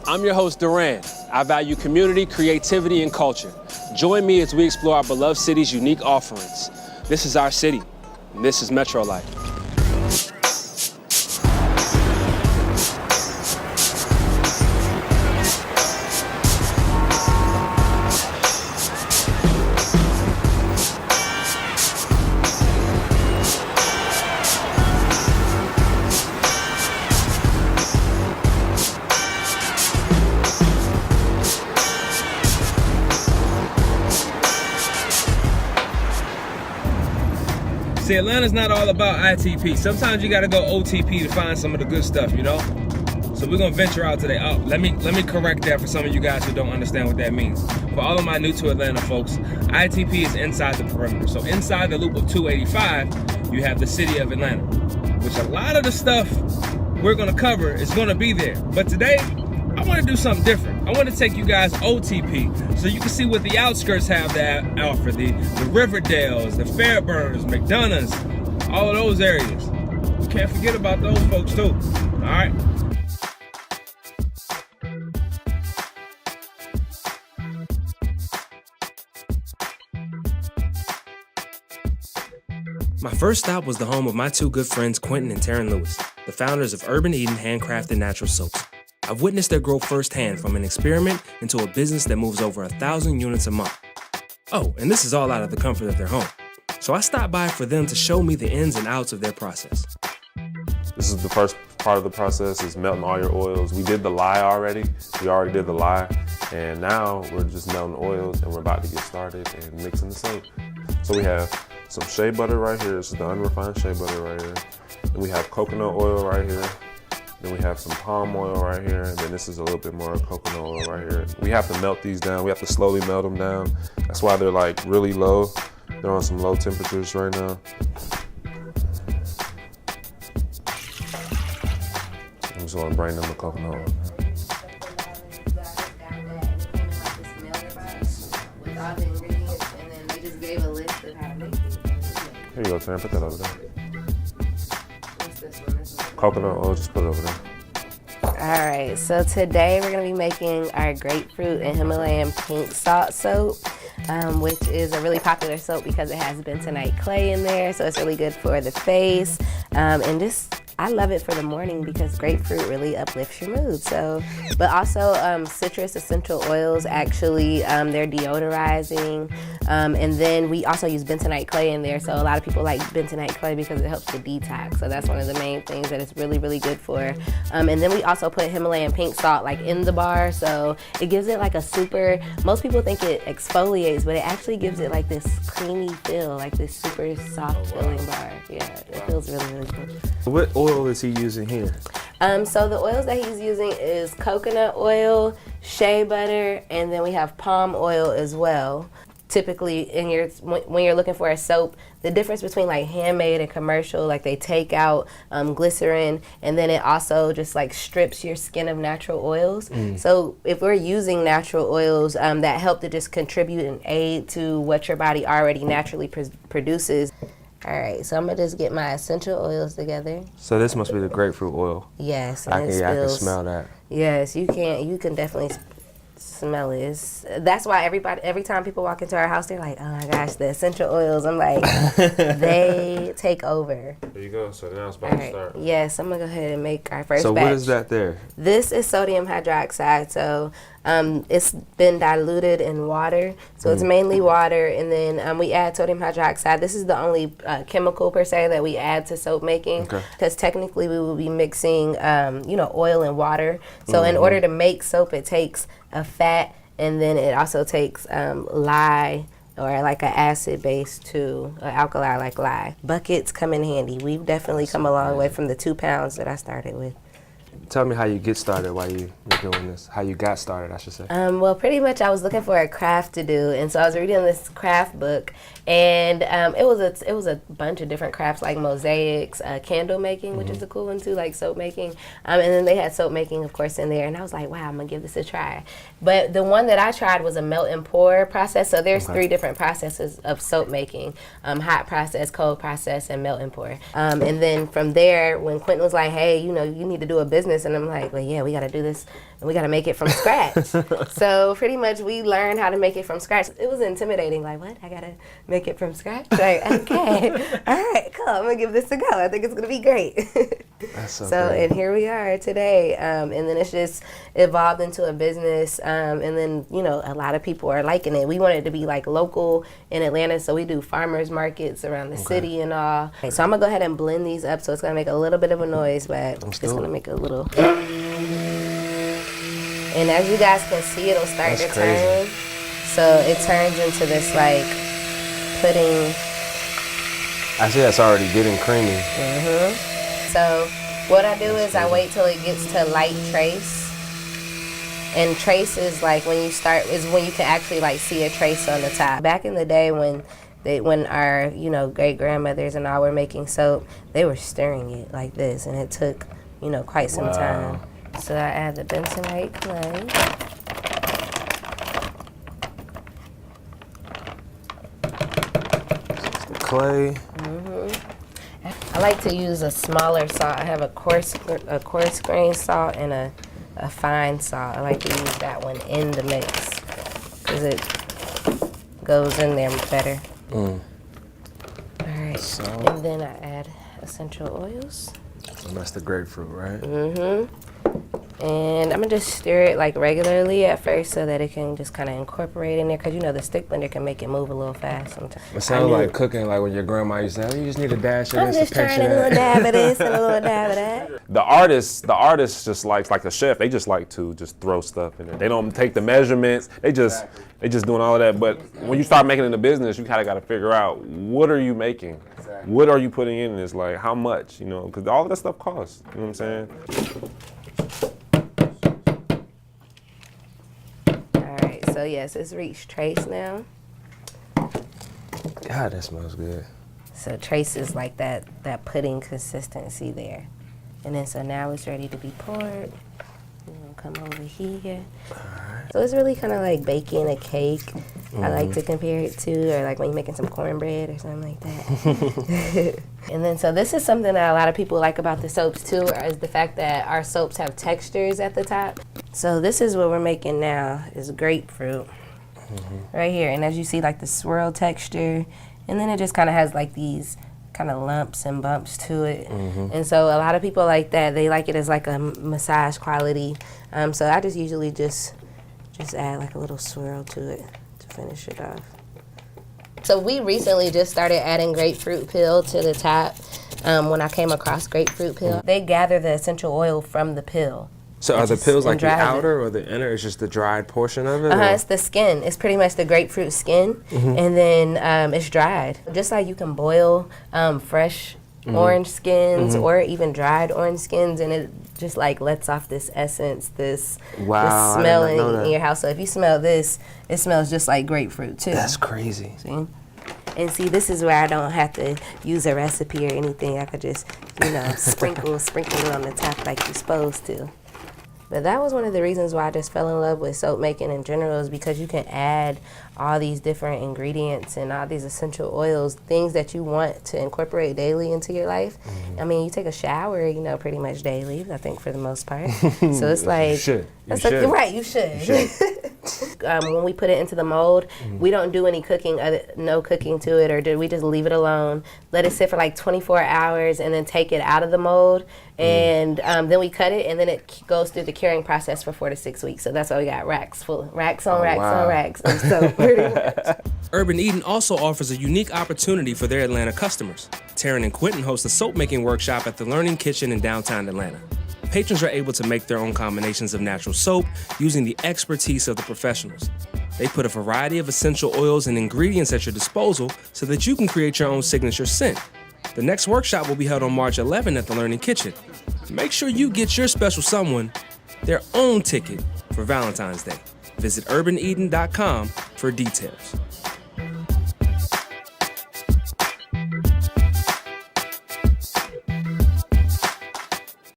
I'm your host, Duran. I value community, creativity, and culture. Join me as we explore our beloved city's unique offerings. This is our city, and this is Metro Life. See, Atlanta's not all about ITP. Sometimes you gotta go OTP to find some of the good stuff, you know? So we're gonna venture out today. Oh, let me correct that for some of you guys who don't understand what that means. For all of my new to Atlanta folks, ITP is inside the perimeter. So inside the loop of 285, you have the city of Atlanta, which a lot of the stuff we're gonna cover is gonna be there. But today, I wanna do something different. I wanna take you guys OTP so you can see what the outskirts have to offer. The Riverdales, the Fairburns, McDonough's, all of those areas. We can't forget about those folks too, all right? My first stop was the home of my two good friends, Quentin and Taryn Lewis, the founders of HerbN Eden handcrafted natural soaps. I've witnessed their growth firsthand from an experiment into a business that moves over 1,000 units a month. Oh, and this is all out of the comfort of their home. So I stopped by for them to show me the ins and outs of their process. This is the first part of the process, is melting all your oils. We did the lye already. We already did the lye. And now we're just melting oils and we're about to get started and mixing the soap. So we have some shea butter right here. This is the unrefined shea butter right here. And we have coconut oil right here. Then we have some palm oil right here, and then this is a little bit more coconut oil right here. We have to melt these down. We have to slowly melt them down. That's why they're like really low. They're on some low temperatures right now. I'm just gonna bring them the coconut oil. Here you go, Taryn, put that over there. Coconut oil, just put it over there. All right, so today we're gonna be making our grapefruit and Himalayan pink salt soap, which is a really popular soap because it has bentonite clay in there, so it's really good for the face. And just, I love it for the morning because grapefruit really uplifts your mood. So, but also citrus essential oils, actually, they're deodorizing. And then we also use bentonite clay in there. So a lot of people like bentonite clay because it helps to detox. So that's one of the main things that it's really, really good for. And then we also put Himalayan pink salt like in the bar. So it gives it like a super, most people think it exfoliates, but it actually gives it like this creamy feel, like this super soft feeling bar. Yeah, it feels really, really good. What oil is he using here? So the oils that he's using is coconut oil, shea butter, and then we have palm oil as well. Typically, when you're looking for a soap, the difference between like handmade and commercial, like they take out glycerin, and then it also just like strips your skin of natural oils. So if we're using natural oils that help to just contribute and aid to what your body already naturally produces. All right, so I'm gonna just get my essential oils together. So this must be the grapefruit oil. Yes, I can smell that. Yes, you can definitely smell it. That's why every time people walk into our house, they're like, oh my gosh, the essential oils. I'm like, they take over. There you go. So now it's about to start. Yes, I'm gonna go ahead and make our first batch. So what is that there? This is sodium hydroxide. So it's been diluted in water. So it's mainly water, and then we add sodium hydroxide. This is the only chemical per se that we add to soap making, because technically we will be mixing oil and water. So in order to make soap, it takes a fat, and then it also takes lye, or like an acid base too, an alkali like lye. Buckets come in handy. We've definitely come a long way from the 2 pounds that I started with. Tell me how you get started while you're doing this. How you got started, I should say. Well, pretty much I was looking for a craft to do, and so I was reading this craft book, and it was a bunch of different crafts like mosaics, candle making, which is a cool one too, like soap making, and then they had soap making, of course, in there, and I was like, wow, I'm gonna give this a try. But the one that I tried was a melt and pour process. So there's 3 different processes of soap making: hot process, cold process, and melt and pour. And then from there, when Quentin was like, hey, you need to do a business business, and I'm like, well, yeah, we got to do this, and we got to make it from scratch. So pretty much we learned how to make it from scratch. It was intimidating, like, what? I got to make it from scratch? Like, okay, all right, cool, I'm going to give this a go. I think it's going to be great. That's so So, and here we are today. And then it's just evolved into a business. And then, you know, a lot of people are liking it. We want it to be like local in Atlanta. So we do farmers markets around the city and all. Okay, so I'm going to go ahead and blend these up. So it's going to make a little bit of a noise, but it's going to make a little. And as you guys can see, it'll start to turn. So it turns into this like pudding. I see that's already getting creamy. So what I do is I wait till it gets to light trace. And trace is like when you start, is when you can actually like see a trace on the top. Back in the day when our, you know, great grandmothers and all were making soap, they were stirring it like this, and it took, you know, quite some time. So I add the bentonite clay. Clay. I like to use a smaller salt. I have a coarse grain salt and a fine salt. I like to use that one in the mix because it goes in there better. All right, Salt. and then I add essential oils. And that's the grapefruit, right? And I'm gonna just stir it like regularly at first so that it can just kind of incorporate in there, because you know the stick blender can make it move a little fast sometimes. It sounds like cooking, like when your grandma used to say, you just need a dash of I'm this, just a pinch trying of a little that. dab of this and a little dab of that. The artist just likes, like the chef, they just like to just throw stuff in there. They don't take the measurements. They just doing all of that. But when you start making it in a business, you kind of got to figure out, what are you making? What are you putting in this? Like, how much? You know, because all of that stuff costs. You know what I'm saying? So yes, it's reached trace now. God, that smells good. So trace is like that pudding consistency there. And then so now it's ready to be poured. We'll come over here. So it's really kind of like baking a cake. I like to compare it to, or like when you're making some cornbread or something like that. And then so this is something that a lot of people like about the soaps too, is the fact that our soaps have textures at the top. So this is what we're making now, is grapefruit right here. And as you see, like the swirl texture, and then it just kind of has like these kind of lumps and bumps to it. And so a lot of people like that. They like it as like a massage quality. So I just usually just add like a little swirl to it to finish it off. So we recently just started adding grapefruit peel to the top. When I came across grapefruit peel, they gather the essential oil from the peel. So are the pills like the dries it. outer or the inner? It's just the dried portion of it? It's the skin. It's pretty much the grapefruit skin, and then it's dried. Just like you can boil fresh orange skins or even dried orange skins, and it just like lets off this essence, this smell in your house. So if you smell this, it smells just like grapefruit too. That's crazy. See? And see, this is where I don't have to use a recipe or anything. I could just, you know, sprinkle it on the top like you're supposed to. But that was one of the reasons why I just fell in love with soap making in general, is because you can add all these different ingredients and all these essential oils, things that you want to incorporate daily into your life. I mean, you take a shower, you know, pretty much daily, I think, for the most part. So it's like, You should. Right, you should. When we put it into the mold, we don't do any cooking, no cooking to it, or we just leave it alone, let it sit for like 24 hours, and then take it out of the mold, and then we cut it, and then it goes through the curing process for 4 to 6 weeks. So that's why we got racks on racks on racks of soap, pretty much. HerbN Eden also offers a unique opportunity for their Atlanta customers. Taryn and Quentin host a soap making workshop at the Learning Kitchen in downtown Atlanta. Patrons are able to make their own combinations of natural soap using the expertise of the professionals. They put a variety of essential oils and ingredients at your disposal so that you can create your own signature scent. The next workshop will be held on March 11 at the Learning Kitchen. Make sure you get your special someone their own ticket for Valentine's Day. Visit HerbNEden.com for details.